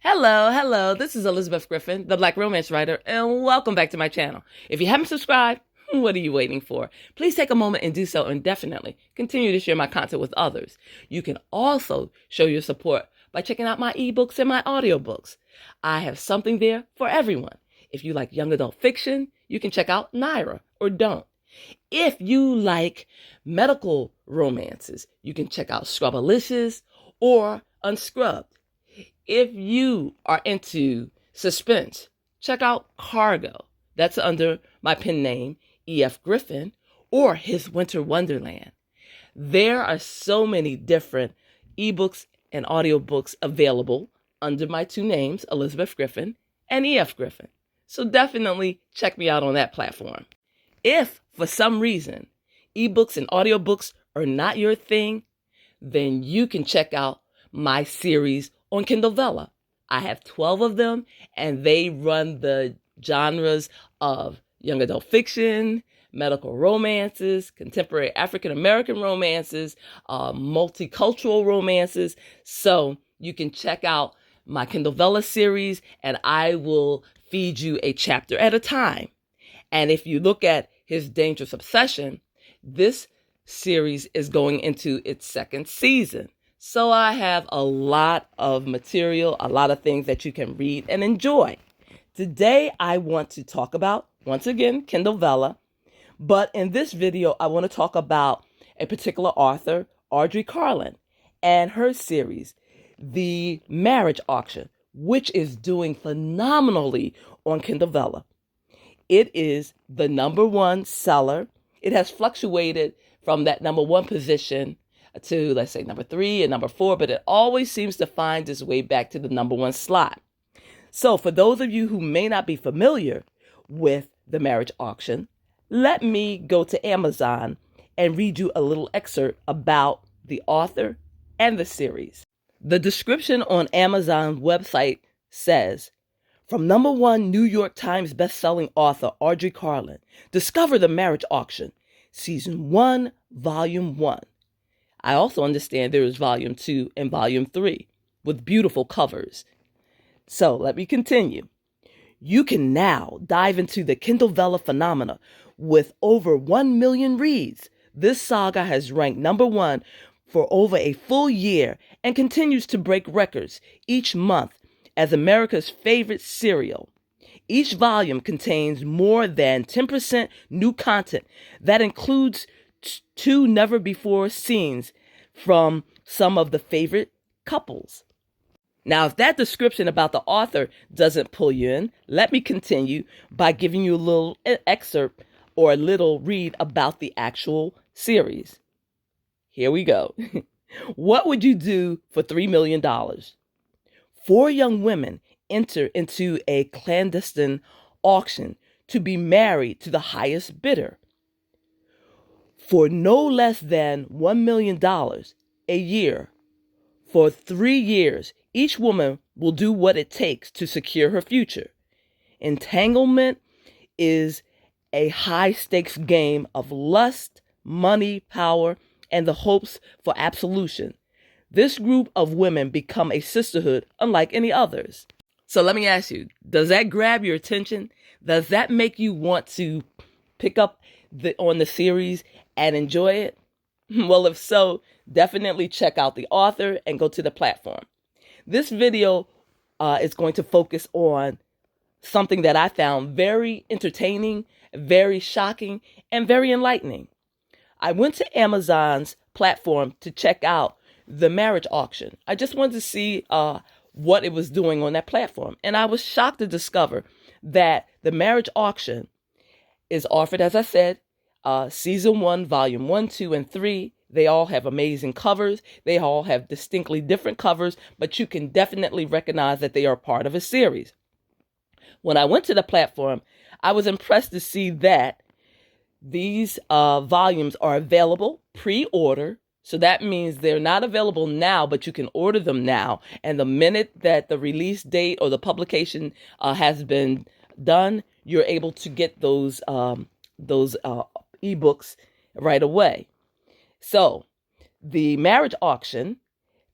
Hello. This is Elizabeth Griffin, the Black Romance Writer, and welcome back to my channel. If you haven't subscribed, what are you waiting for? Please take a moment and do so, and definitely continue to share my content with others. You can also show your support by checking out my ebooks and my audiobooks. I have something there for everyone. If you like young adult fiction, you can check out Naira or Don't. If you like medical romances, you can check out Scrubalicious or Unscrubbed. If you are into suspense, check out Cargo. That's under my pen name, E.F. Griffin, or His Winter Wonderland. There are so many different ebooks and audiobooks available under my two names, Elizabeth Griffin and E.F. Griffin. So definitely check me out on that platform. If, for some reason, ebooks and audiobooks are not your thing, then you can check out my series on Kindle Vella. I have 12 of them, and they run the genres of young adult fiction, medical romances, contemporary African American romances, multicultural romances. So you can check out my Kindle Vella series, and I will feed you a chapter at a time. And if you look at His Dangerous Obsession, this series is going into its second season. So I have a lot of material, a lot of things that you can read and enjoy. Today, I want to talk about, once again, Kindle Vella. But in this video, I want to talk about a particular author, Audrey Carlin, and her series, The Marriage Auction, which is doing phenomenally on Kindle Vella. It is the #1 seller. It has fluctuated from that #1 position to, let's say, #3 and #4, but it always seems to find its way back to the #1 slot. So for those of you who may not be familiar with The Marriage Auction, let me go to Amazon and read you a little excerpt about the author and the series. The description on Amazon's website says, from #1 New York Times bestselling author Audrey Carlin, discover The Marriage Auction, Season 1, Volume 1. I also understand there is Volume 2 and Volume 3 with beautiful covers. So let me continue. You can now dive into the Kindle Vella phenomena with over 1 million reads. This saga has ranked #1 for over a full year and continues to break records each month as America's favorite serial. Each volume contains more than 10% new content that includes 2 never-before scenes from some of the favorite couples. Now, if that description about the author doesn't pull you in, let me continue by giving you a little excerpt or a little read about the actual series. Here we go. What would you do for $3 million? 4 young women enter into a clandestine auction to be married to the highest bidder. For no less than $1 million a year, for 3 years, each woman will do what it takes to secure her future. Entanglement is a high-stakes game of lust, money, power, and the hopes for absolution. This group of women become a sisterhood unlike any others. So let me ask you, does that grab your attention? Does that make you want to pick up on the series and enjoy it? Well, if so, definitely check out the author and go to the platform. This video is going to focus on something that I found very entertaining, very shocking, and very enlightening. I went to Amazon's platform to check out The Marriage Auction. I just wanted to see what it was doing on that platform. And I was shocked to discover that The Marriage Auction is offered, as I said, Season 1, Volume 1, 2, and 3. They all have amazing covers. They all have distinctly different covers, but you can definitely recognize that they are part of a series. When I went to the platform, I was impressed to see that these volumes are available pre-order. So that means they're not available now, but you can order them now. And the minute that the release date or the publication has been done, you're able to get those ebooks right away. So the Marriage Auction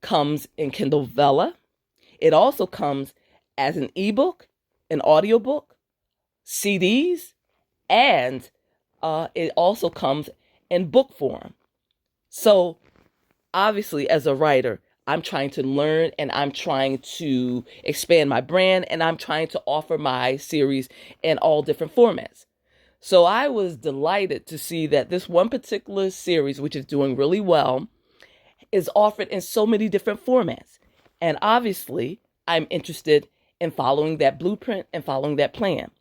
comes in Kindle Vella. It also comes as an ebook, an audiobook, CDs, and it also comes in book form. So obviously, as a writer, I'm trying to learn and I'm trying to expand my brand and I'm trying to offer my series in all different formats. So I was delighted to see that this one particular series, which is doing really well, is offered in so many different formats. And obviously, I'm interested in following that blueprint and following that plan.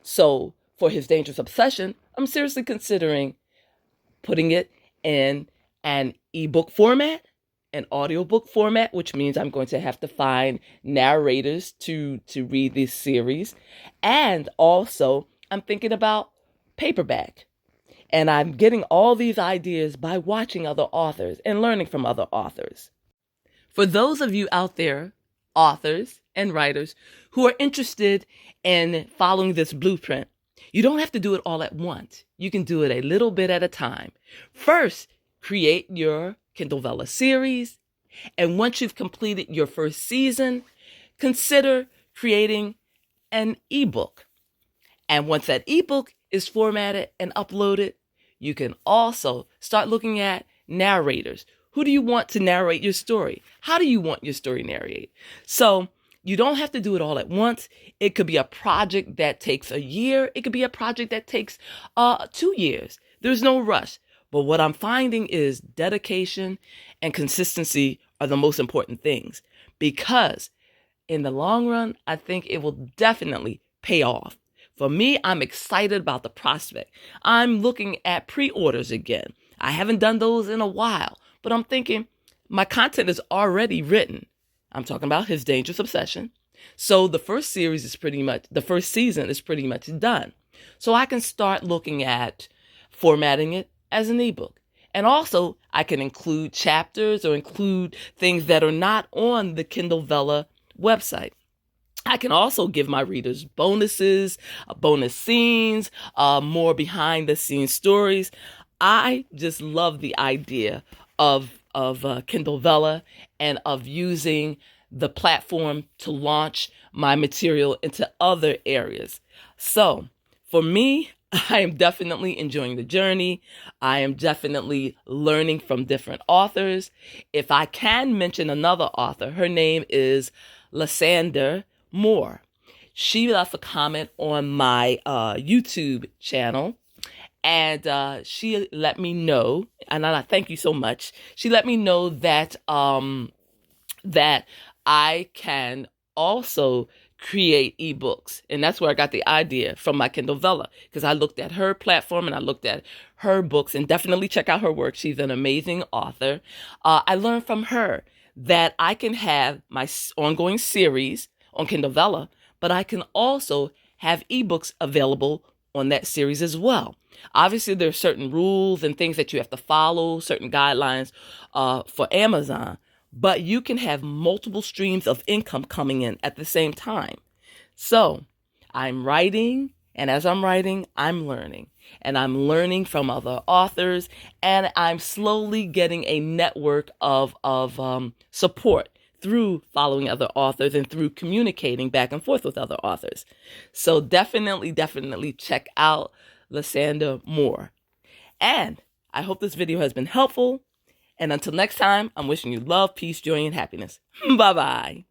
So for His Dangerous Obsession, I'm seriously considering putting it in an ebook format, an audiobook format, which means I'm going to have to find narrators to read this series. And also, I'm thinking about paperback. And I'm getting all these ideas by watching other authors and learning from other authors. For those of you out there, authors and writers, who are interested in following this blueprint, you don't have to do it all at once. You can do it a little bit at a time. First, create your Kindle Vella series. And once you've completed your first season, consider creating an ebook. And once that ebook is formatted and uploaded, you can also start looking at narrators. Who do you want to narrate your story? How do you want your story narrated? So you don't have to do it all at once. It could be a project that takes a year. It could be a project that takes 2 years. There's no rush. But what I'm finding is dedication and consistency are the most important things, because in the long run, I think it will definitely pay off. For me, I'm excited about the prospect. I'm looking at pre-orders again. I haven't done those in a while, but I'm thinking my content is already written. I'm talking about His Dangerous Obsession. So the first season is pretty much done. So I can start looking at formatting it as an ebook. And also, I can include chapters or include things that are not on the Kindle Vella website. I can also give my readers bonuses, bonus scenes, more behind the scenes stories. I just love the idea of Kindle Vella and of using the platform to launch my material into other areas. So for me, I am definitely enjoying the journey. I am definitely learning from different authors. If I can mention another author, her name is Lysander Moore. She left a comment on my YouTube channel, and she let me know, and I thank you so much. She let me know that that I can also create ebooks, and that's where I got the idea from my Kindle Vella, because I looked at her platform and I looked at her books, and definitely check out her work. She's an amazing author. I learned from her that I can have my ongoing series on Kindle Vella, but I can also have ebooks available on that series as well. Obviously, there are certain rules and things that you have to follow, certain guidelines for Amazon, but you can have multiple streams of income coming in at the same time. So I'm writing, and as I'm writing, I'm learning. And I'm learning from other authors, and I'm slowly getting a network of support through following other authors and through communicating back and forth with other authors. So definitely check out Lysander Moore. And I hope this video has been helpful. And until next time, I'm wishing you love, peace, joy, and happiness. Bye-bye.